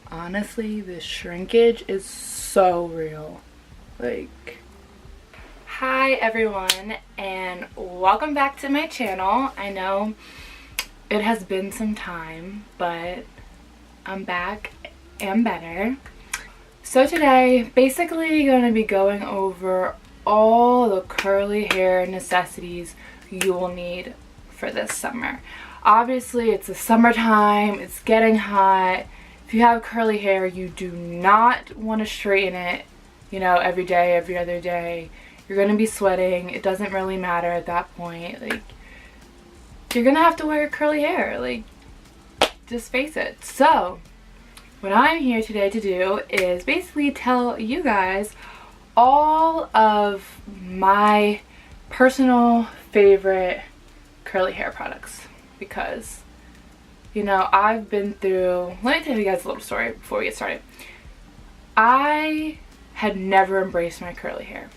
Honestly, this shrinkage is so real. Like, hi everyone, and welcome back to my channel. I know it has been some time, but I'm back and better. So today, basically going to be going over all the curly hair necessities you will need for this summer. Obviously, it's the summertime, it's getting hot. If you have curly hair, you do not want to straighten it, you know, every day, every other day. You're going to be sweating. It doesn't really matter at that point. Like, you're going to have to wear curly hair. Like, just face it. So, what I'm here today to do is basically tell you guys all of my personal favorite curly hair products, because you know, I've been through, let me tell you guys a little story before we get started. I had never embraced my curly hair,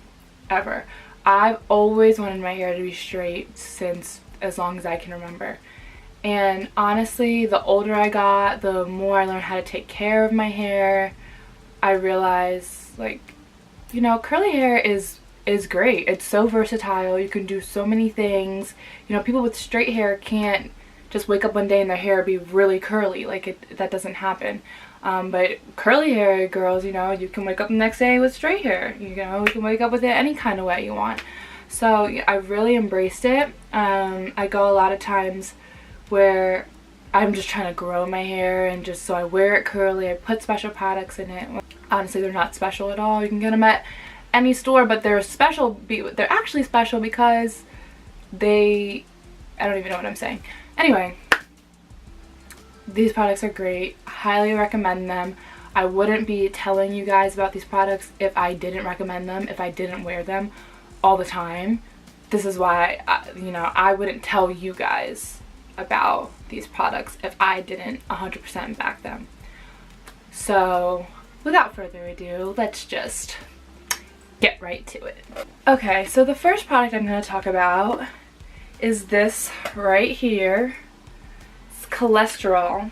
ever. I've always wanted my hair to be straight since as long as I can remember. And honestly, the older I got, the more I learned how to take care of my hair. I realized, like, you know, curly hair is great. It's so versatile. You can do so many things. You know, people with straight hair can't just wake up one day and their hair be really curly. Like, that doesn't happen. But curly hair girls, you know, you can wake up the next day with straight hair. You know, you can wake up with it any kind of way you want. So I really embraced it. I go a lot of times where I'm just trying to grow my hair, and just so I wear it curly. I put special products in it. Honestly, they're not special at all. You can get them at any store, but they're special. They're actually special because I don't even know what I'm saying. Anyway, these products are great. Highly recommend them. I wouldn't be telling you guys about these products if I didn't recommend them, if I didn't wear them all the time. This is why, you know, I wouldn't tell you guys about these products if I didn't 100% back them. So, without further ado, let's just get right to it. Okay, so the first product I'm going to talk about is this right here. It's cholesterol.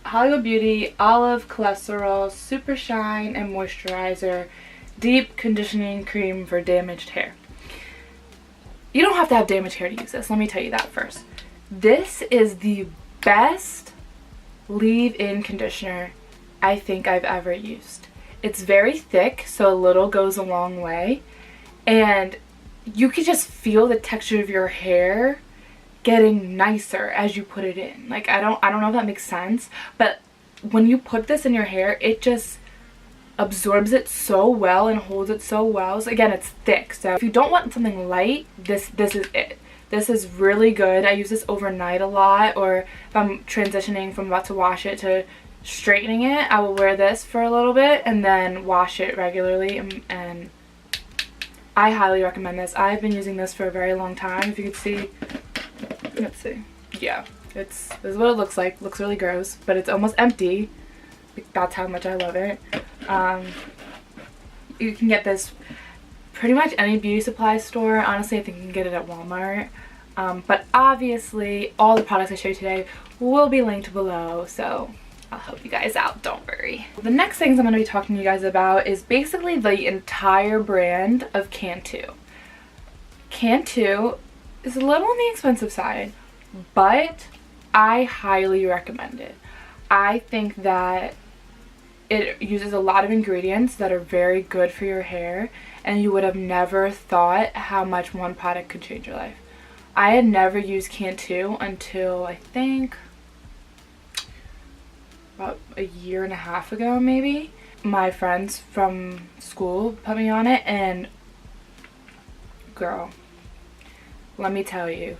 Hollywood Beauty Olive Cholesterol Super Shine and Moisturizer Deep Conditioning Cream for Damaged Hair. You don't have to have damaged hair to use this. Let me tell you that first. This is the best leave-in conditioner I think I've ever used. It's very thick, so a little goes a long way. And you can just feel the texture of your hair getting nicer as you put it in. Like, I don't know if that makes sense, but when you put this in your hair, it just absorbs it so well and holds it so well. So again, it's thick. So if you don't want something light, this is it. This is really good. I use this overnight a lot, or if I'm transitioning from about to wash it to straightening it, I will wear this for a little bit and then wash it regularly, and I highly recommend this. I've been using this for a very long time. If you could see, let's see. Yeah, this is what it looks like. Looks really gross, but it's almost empty. That's how much I love it. You can get this pretty much any beauty supply store. Honestly, I think you can get it at Walmart. But obviously, all the products I show you today will be linked below, so I'll help you guys out, don't worry. The next things I'm going to be talking to you guys about is basically the entire brand of Cantu. Cantu is a little on the expensive side, but I highly recommend it. I think that it uses a lot of ingredients that are very good for your hair, and you would have never thought how much one product could change your life. I had never used Cantu until I think about a year and a half ago, maybe. My friends from school put me on it, and girl, let me tell you,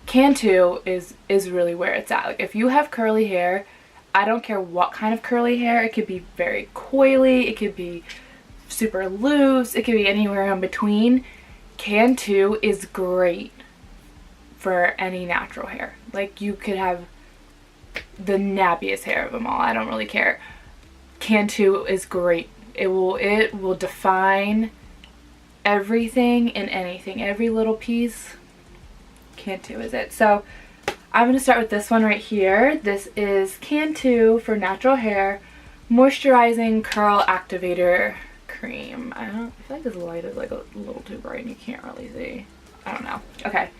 Cantu is really where it's at. Like, if you have curly hair, I don't care what kind of curly hair. It could be very coily, it could be super loose, it could be anywhere in between. Cantu is great for any natural hair. Like, you could have the nappiest hair of them all. I don't really care. Cantu is great. It will define everything and anything. Every little piece. Cantu is it. So I'm going to start with this one right here. This is Cantu for Natural Hair Moisturizing Curl Activator Cream. I feel like this light is like a little too bright and you can't really see. I don't know. Okay.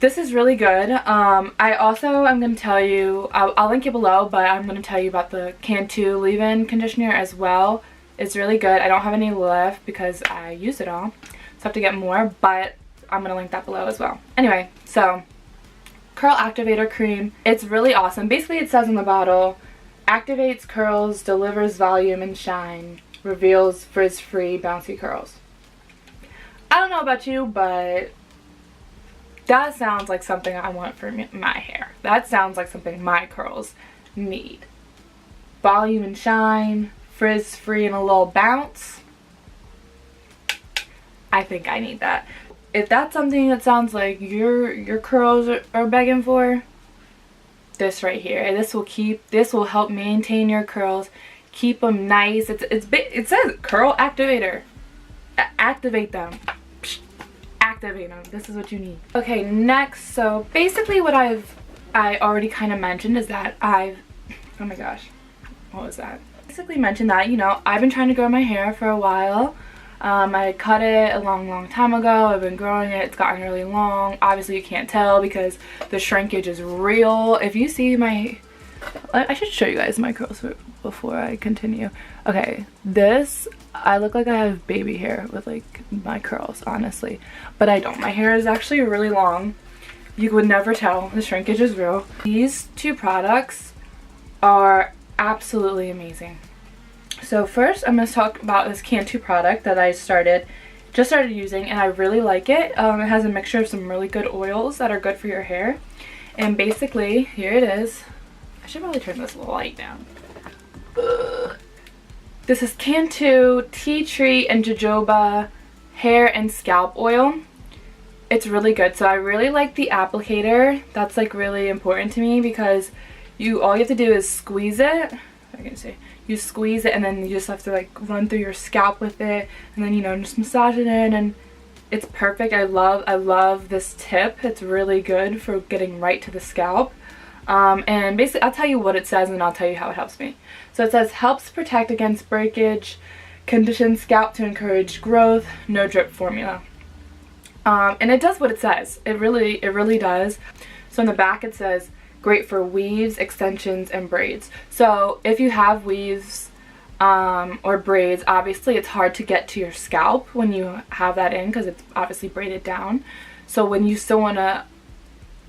This is really good. I also am going to tell you, I'll link it below, but I'm going to tell you about the Cantu leave-in conditioner as well. It's really good. I don't have any left because I used it all. So I have to get more, but I'm going to link that below as well. Anyway, so Curl Activator Cream. It's really awesome. Basically, it says on the bottle, activates curls, delivers volume and shine, reveals frizz-free bouncy curls. I don't know about you, but that sounds like something I want for my hair. That sounds like something my curls need. Volume and shine, frizz-free and a little bounce. I think I need that. If that's something that sounds like your curls are begging for, this right here. This will help maintain your curls, keep them nice. It says curl activator. Activate them. Activate them. This is what you need. Okay, next. So basically what I already kind of mentioned is that oh my gosh, what was that? Basically mentioned that, you know, I've been trying to grow my hair for a while. I cut it a long time ago. I've been growing it. It's gotten really long. Obviously you can't tell because the shrinkage is real. If you see my, I should show you guys my curls before I continue. Okay, this, I look like I have baby hair with like my curls, honestly, but I don't. My hair is actually really long. You would never tell. The shrinkage is real. These two products are absolutely amazing. So first I'm going to talk about this Cantu product that I just started using, and I really like it. It has a mixture of some really good oils that are good for your hair. And basically, here it is. I should probably turn this light down. Ugh. This is Cantu Tea Tree and Jojoba Hair and Scalp Oil. It's really good. So I really like the applicator. That's like really important to me because all you have to do is squeeze it. I can see. You squeeze it and then you just have to like run through your scalp with it, and then, you know, just massage it in, and it's perfect. I love this tip. It's really good for getting right to the scalp. And basically I'll tell you what it says and I'll tell you how it helps me. So it says helps protect against breakage, conditions scalp to encourage growth, no drip formula. And it does what it says. It really does. So in the back it says great for weaves, extensions, and braids. So if you have weaves or braids, obviously it's hard to get to your scalp when you have that in because it's obviously braided down. So when you still want to,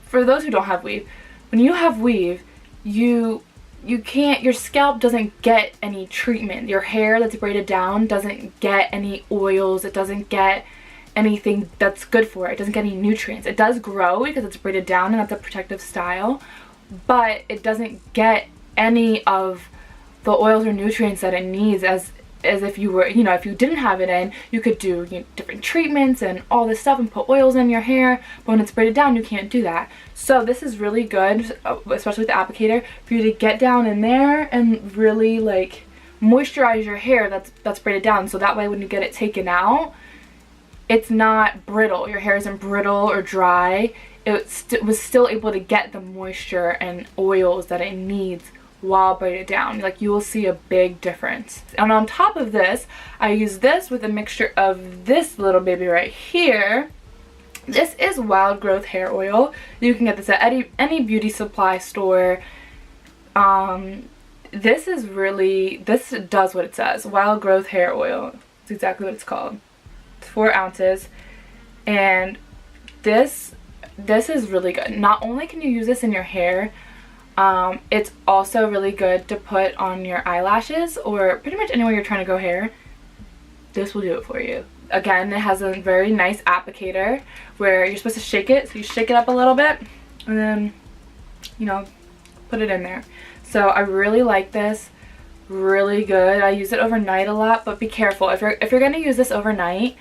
for those who don't have weave, when you have weave, you can't, your scalp doesn't get any treatment. Your hair that's braided down doesn't get any oils. It doesn't get anything that's good for it. It doesn't get any nutrients. It does grow because it's braided down and that's a protective style, but it doesn't get any of the oils or nutrients that it needs as if you were, you know, if you didn't have it in, you could do, you know, different treatments and all this stuff and put oils in your hair, but when it's braided down you can't do that. So this is really good, especially with the applicator, for you to get down in there and really like moisturize your hair that's braided down, so that way when you get it taken out, it's not brittle. Your hair isn't brittle or dry. It was still able to get the moisture and oils that it needs while braided down. Like, you will see a big difference. And on top of this, I use this with a mixture of this little baby right here. This is Wild Growth Hair Oil. You can get this at any beauty supply store. This does what it says. Wild Growth Hair Oil. It's exactly what it's called. 4 ounces, and this is really good. Not only can you use this in your hair, it's also really good to put on your eyelashes or pretty much anywhere you're trying to grow hair. This will do it for you. Again, it has a very nice applicator where you're supposed to shake it, so you shake it up a little bit and then, you know, put it in there. So I really like this. Really good. I use it overnight a lot, but be careful if you're going to use this overnight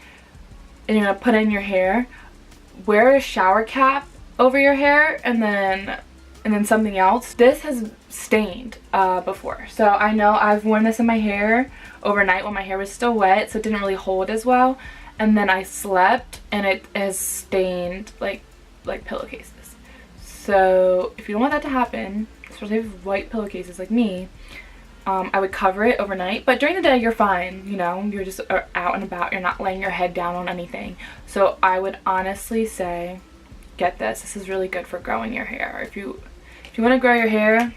and you're going to put it in your hair, wear a shower cap over your hair and then something else. This has stained before, so I know I've worn this in my hair overnight when my hair was still wet, so it didn't really hold as well, and then I slept and it has stained like pillowcases. So if you don't want that to happen, especially if you have white pillowcases like me, I would cover it overnight, but during the day you're fine, you know, you're just out and about, you're not laying your head down on anything. So I would honestly say, get this. This is really good for growing your hair. If you want to grow your hair,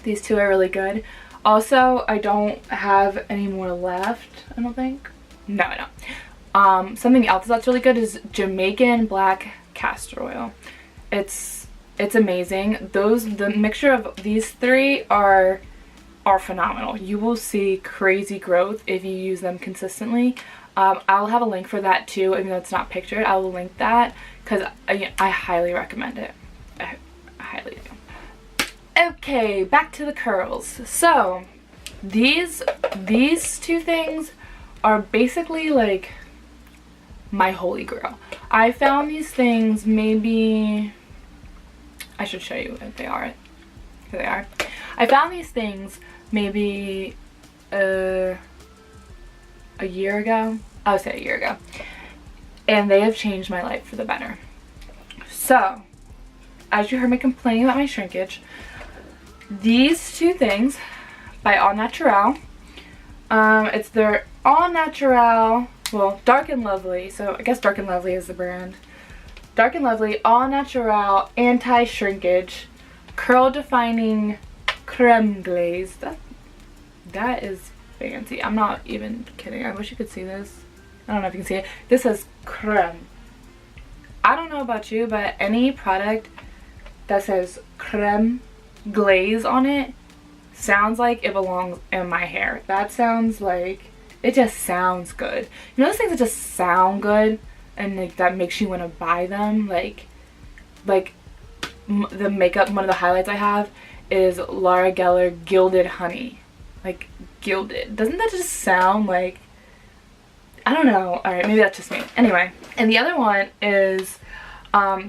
these two are really good. Also, I don't have any more left, I don't think. No, I don't. Something else that's really good is Jamaican black castor oil. It's amazing. The mixture of these three are phenomenal. You will see crazy growth if you use them consistently. I'll have a link for that too, even though it's not pictured. I will link that because I highly recommend it. I highly do. Okay, back to the curls. So these two things are basically like my holy grail. I found these things, maybe I should show you if they are. Here they are. I found these things maybe a year ago. I would say a year ago. And they have changed my life for the better. So, as you heard me complaining about my shrinkage, these two things by All Natural, it's their All Natural, well, Dark and Lovely, so I guess Dark and Lovely is the brand. Dark and Lovely All Natural Anti-Shrinkage Curl Defining Creme Glaze. That is fancy. I'm not even kidding. I wish you could see this. I don't know if you can see it. This says creme. I don't know about you, but any product that says creme glaze on it sounds like it belongs in my hair. That sounds like, it just sounds good. You know those things that just sound good and like that makes you want to buy them? Like the makeup, one of the highlights I have is Laura Geller Gilded Honey. Like gilded. Doesn't that just sound like, I don't know. Alright, maybe that's just me. Anyway, and the other one is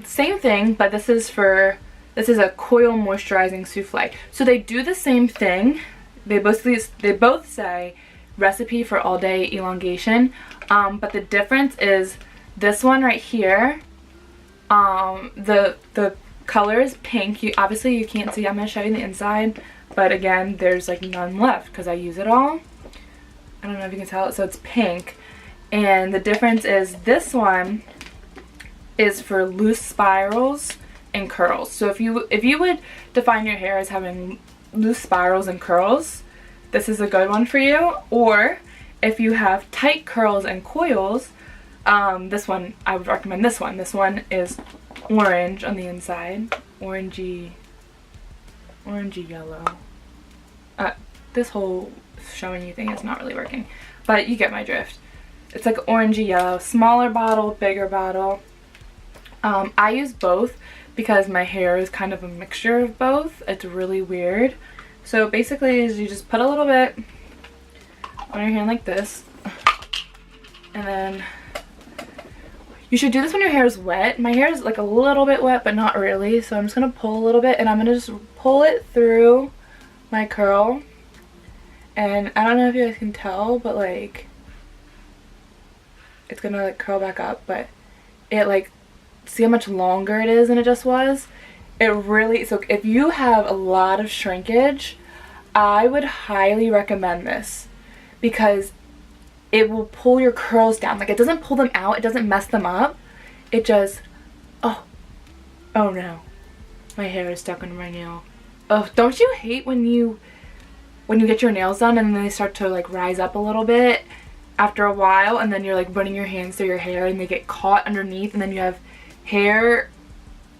same thing, but this is a coil moisturizing souffle. So they do the same thing. They both say recipe for all day elongation, but the difference is this one right here, the color is pink. Obviously you can't see. I'm going to show you the inside, but again, there's like none left because I use it all. I don't know if you can tell. So it's pink, and the difference is this one is for loose spirals and curls. So if you would define your hair as having loose spirals and curls, this is a good one for you. Or if you have tight curls and coils, this one, I would recommend this one. This one is orange on the inside, orangey yellow. This whole showing you thing is not really working, but you get my drift. It's like orangey yellow, smaller bottle, bigger bottle. I use both because my hair is kind of a mixture of both. It's really weird. So basically is you just put a little bit on your hand like this, and then you should do this when your hair is wet. My hair is like a little bit wet, but not really. So I'm just going to pull a little bit, and I'm going to just pull it through my curl. And I don't know if you guys can tell, but like it's going to like curl back up, but it like, see how much longer it is than it just was? It really, so if you have a lot of shrinkage, I would highly recommend this because it will pull your curls down. Like, it doesn't pull them out, it doesn't mess them up. It just, oh no, my hair is stuck under my nail. Oh, don't you hate when you get your nails done and then they start to like rise up a little bit after a while, and then you're like running your hands through your hair and they get caught underneath, and then you have hair.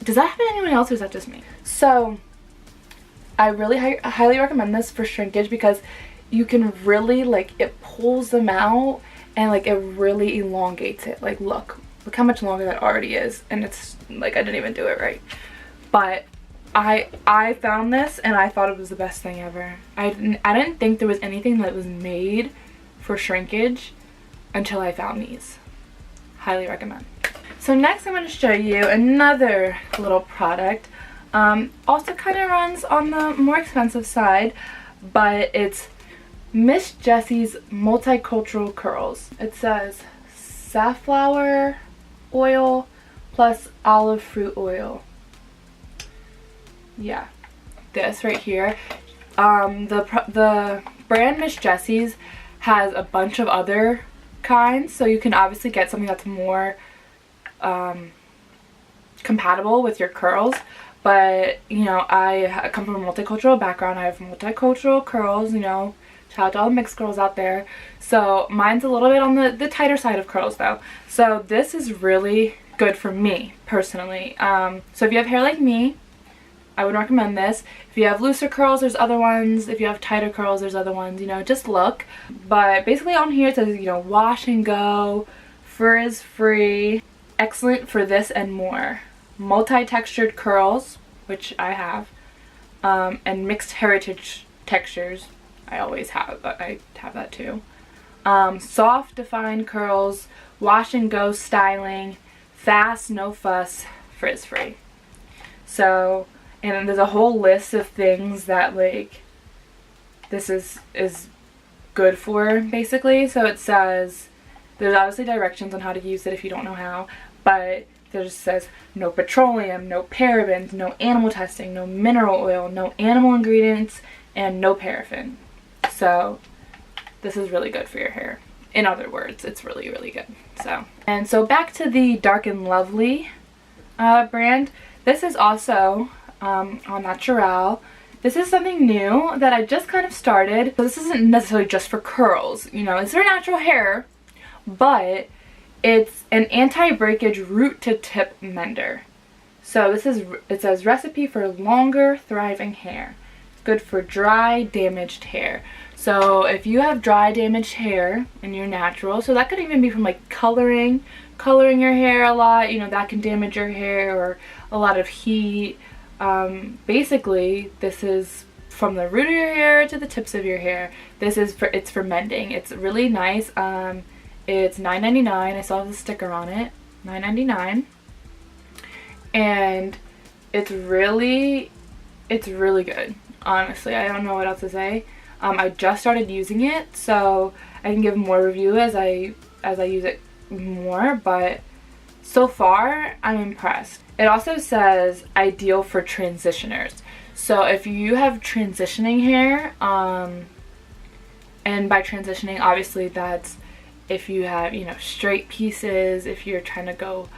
Does that happen to anyone else, or is that just me? So I really highly recommend this for shrinkage because you can really, like, it pulls them out and like it really elongates it. Like look how much longer that already is, and it's like I didn't even do it right. But I found this and I thought it was the best thing ever. I didn't think there was anything that was made for shrinkage until I found these. Highly recommend. So next I'm going to show you another little product. Also kind of runs on the more expensive side, but it's Miss Jessie's Multicultural Curls. It says safflower oil plus olive fruit oil. Yeah, this right here. The brand Miss Jessie's has a bunch of other kinds, so you can obviously get something that's more compatible with your curls. But you know, I come from a multicultural background. I have multicultural curls, you know, shout out to all the mixed girls out there. So mine's a little bit on the tighter side of curls though, so this is really good for me personally. So if you have hair like me, I would recommend this. If you have looser curls, there's other ones. If you have tighter curls, there's other ones, you know, just look. But basically on here it says, you know, wash and go, frizz free, excellent for this and more. Multi-textured curls, which I have, and mixed heritage textures. I always have, but I have that too. Soft defined curls, wash and go styling, fast, no fuss, frizz free. So, and there's a whole list of things that like this is good for basically. So it says there's obviously directions on how to use it if you don't know how, but there just says no petroleum, no parabens, no animal testing, no mineral oil, no animal ingredients, and no paraffin. So this is really good for your hair. In other words, it's really, really good. So back to the Dark and Lovely brand. This is also on Natural. This is something new that I just kind of started. So this isn't necessarily just for curls, you know, it's for natural hair, but it's an anti-breakage root to tip mender. So it says recipe for longer thriving hair. It's good for dry, damaged hair. So if you have dry, damaged hair and you're natural, so that could even be from like coloring your hair a lot, you know, that can damage your hair, or a lot of heat. Basically this is from the root of your hair to the tips of your hair. It's for mending. It's really nice. It's $9.99. I still have the sticker on it. $9.99. And it's really good. Honestly, I don't know what else to say. I just started using it, so I can give more review as I use it more, but so far I'm impressed. It also says ideal for transitioners. So if you have transitioning hair, and by transitioning obviously that's if you have, you know, straight pieces, if you're trying to go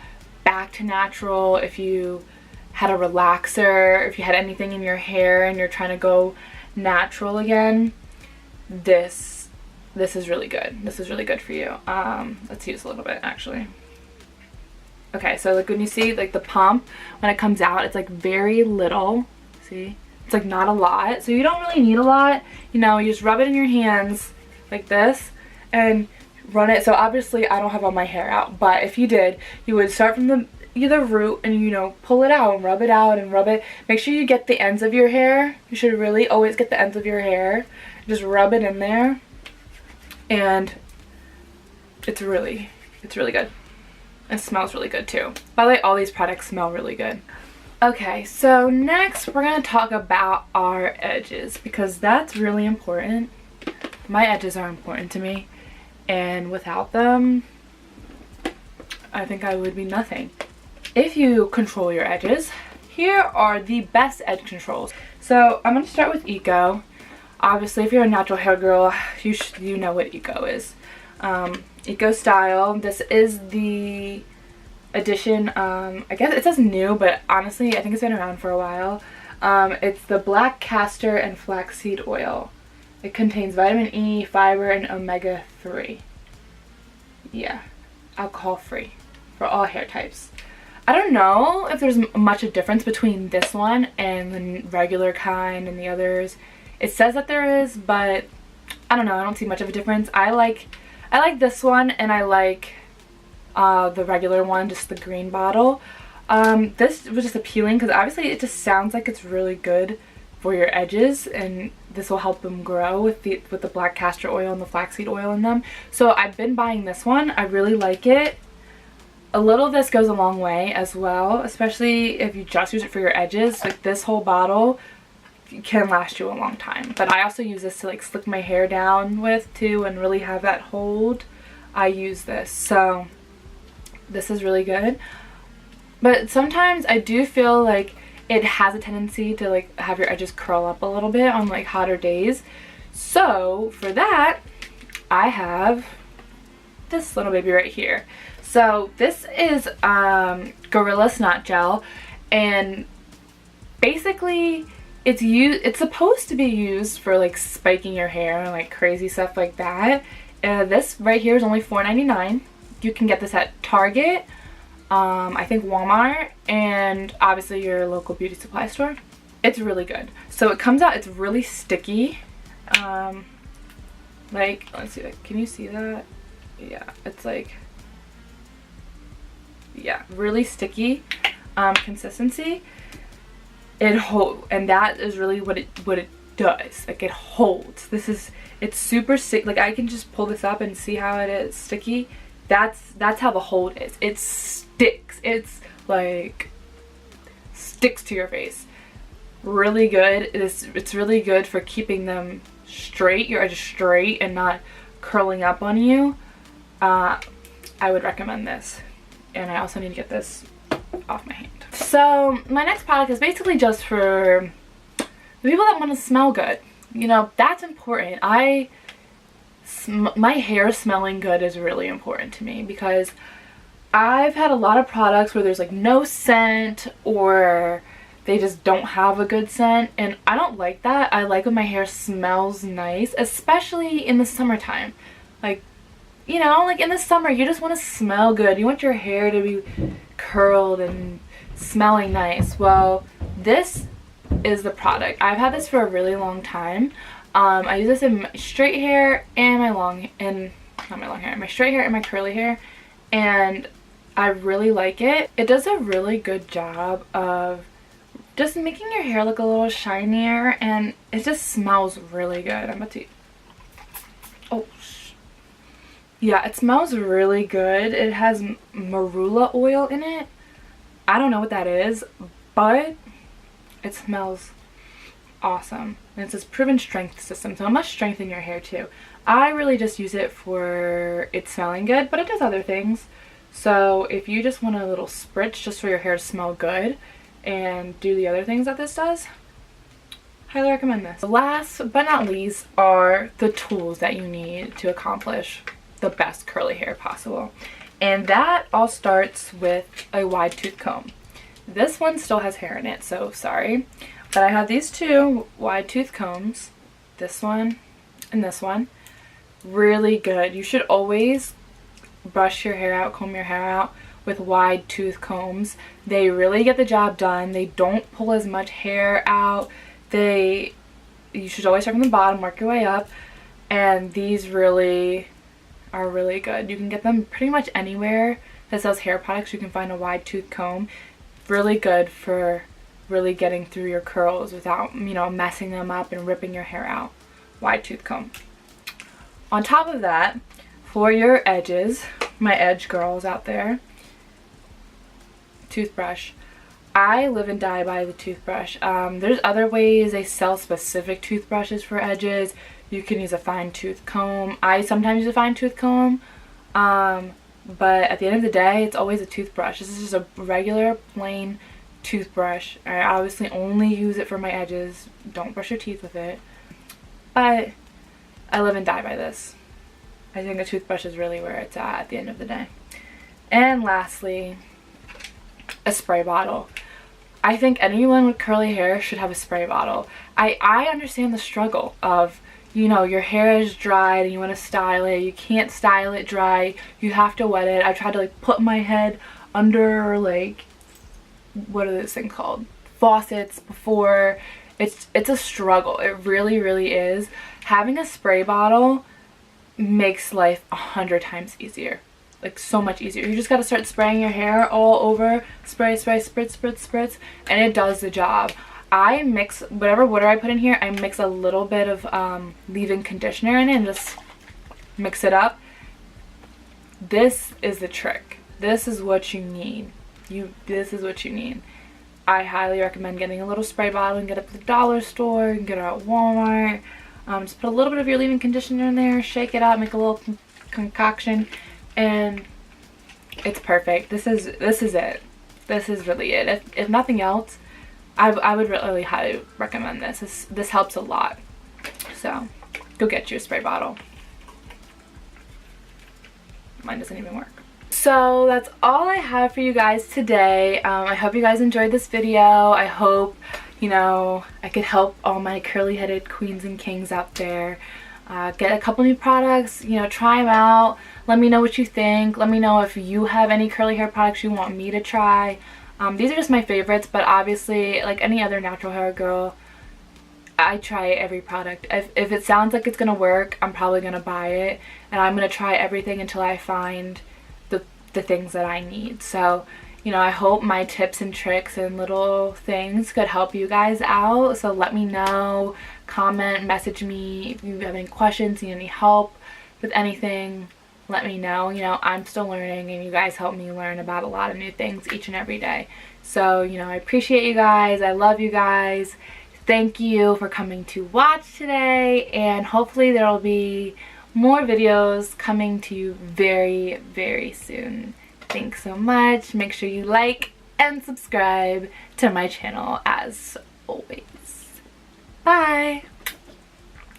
back to natural, if you had a relaxer, if you had anything in your hair and you're trying to go natural again, this is really good. This is really good for you. Let's use a little bit actually. Okay, so like when you see like the pump, when it comes out, it's like very little. See? It's like not a lot. So you don't really need a lot. You know, you just rub it in your hands like this and run it. So obviously I don't have all my hair out, but if you did, you would start from the root and, you know, pull it out and rub it out and rub it. Make sure you get the ends of your hair. You should really always get the ends of your hair. Just rub it in there, and it's really good. It smells really good too. By the way, all these products smell really good. Okay, so next we're going to talk about our edges, because that's really important. My edges are important to me, and without them, I think I would be nothing. If you control your edges, here are the best edge controls. So I'm going to start with Eco. Obviously, if you're a natural hair girl, you know what Eco is. Eco Style. This is the edition, I guess it says new, but honestly I think it's been around for a while. It's the black castor and flaxseed oil. It contains vitamin E, fiber, and omega-3. Yeah, alcohol free for all hair types. I don't know if there's much of a difference between this one and the regular kind and the others. It says that there is, but I don't know, I don't see much of a difference. I like this one, and I like the regular one, just the green bottle. This was just appealing because obviously it just sounds like it's really good for your edges, and this will help them grow with the black castor oil and the flaxseed oil in them. So I've been buying this one. I really like it. A little of this goes a long way as well, especially if you just use it for your edges. Like this whole bottle can last you a long time. But I also use this to like slick my hair down with too and really have that hold. I use this. So this is really good. But sometimes I do feel like it has a tendency to like have your edges curl up a little bit on like hotter days. So for that, I have this little baby right here. So this is Gorilla Snot Gel, and basically it's supposed to be used for like spiking your hair and like crazy stuff like that. This right here is only $4.99. You can get this at Target, I think Walmart, and obviously your local beauty supply store. It's really good. So it comes out, it's really sticky. Like, let's see, can you see that? Yeah, it's like, yeah, really sticky consistency. It holds, and that is really what it does. Like, it holds. It's super sticky. Like, I can just pull this up and see how it is sticky. That's how the hold is. It sticks. It's like sticks to your face. Really good. It's really good for keeping them straight, your edges straight, and not curling up on you. I would recommend this, and I also need to get this off my hand. So my next product is basically just for the people that want to smell good. You know, that's important. My hair smelling good is really important to me, because I've had a lot of products where there's like no scent, or they just don't have a good scent, and I don't like that. I like when my hair smells nice, especially in the summertime. Like, you know, like in the summer, you just want to smell good. You want your hair to be curled and smelling nice. Well, this is the product. I've had this for a really long time. I use this in my straight hair and my my straight hair and my curly hair, and I really like it. It does a really good job of just making your hair look a little shinier, and it just smells really good. I'm about to, yeah, it smells really good. It has marula oil in it. I don't know what that is, but it smells awesome. And it says proven strength system, so it must strengthen your hair too. I really just use it for it smelling good, but it does other things. So if you just want a little spritz just for your hair to smell good and do the other things that this does, highly recommend this. Last but not least are the tools that you need to accomplish the best curly hair possible. And that all starts with a wide tooth comb. This one still has hair in it, so sorry. But I have these two wide tooth combs, this one and this one. Really good. You should always brush your hair out, comb your hair out with wide tooth combs. They really get the job done. They don't pull as much hair out. You should always start from the bottom, work your way up. And these really are really good. You can get them pretty much anywhere that sells hair products. You can find a wide tooth comb. Really good for really getting through your curls without, you know, messing them up and ripping your hair out. Wide tooth comb. On top of that, for your edges, my edge girls out there, toothbrush. I live and die by the toothbrush. There's other ways they sell specific toothbrushes for edges. You can use a fine tooth comb. I sometimes use a fine tooth comb, but at the end of the day, it's always a toothbrush. This is just a regular plain toothbrush. I obviously only use it for my edges. Don't brush your teeth with it. But I live and die by this. I think a toothbrush is really where it's at the end of the day. And lastly, a spray bottle. I think anyone with curly hair should have a spray bottle. I understand the struggle of, you know, your hair is dried and you want to style it. You can't style it dry. You have to wet it. I tried to like put my head under like, what are those things called? Faucets before. It's a struggle. It really, really is. Having a spray bottle makes life 100 times easier. Like so much easier. You just got to start spraying your hair all over. Spray, spritz, spritz, and it does the job. I mix whatever water I put in here. I mix a little bit of leave-in conditioner in it and just mix it up. This is the trick. This is what you need. This is what you need. I highly recommend getting a little spray bottle and get it at the dollar store. You can get it at Walmart. Just put a little bit of your leave-in conditioner in there, shake it up, make a little concoction, and it's perfect. This is it. This is really it. If nothing else, I would really highly recommend this. This helps a lot. So go get you a spray bottle. Mine doesn't even work. So that's all I have for you guys today. I hope you guys enjoyed this video. I hope, you know, I could help all my curly headed queens and kings out there. Get a couple new products, you know, try them out. Let me know what you think. Let me know if you have any curly hair products you want me to try. These are just my favorites, but obviously, like any other natural hair girl, I try every product. If it sounds like it's gonna work, I'm probably gonna buy it, and I'm gonna try everything until I find the things that I need. So, you know, I hope my tips and tricks and little things could help you guys out. So let me know, comment, message me if you have any questions, need any help with anything. Let me know. You know, I'm still learning, and you guys help me learn about a lot of new things each and every day. So, you know, I appreciate you guys. I love you guys. Thank you for coming to watch today, and hopefully there will be more videos coming to you very, very soon. Thanks so much. Make sure you like and subscribe to my channel as always. Bye!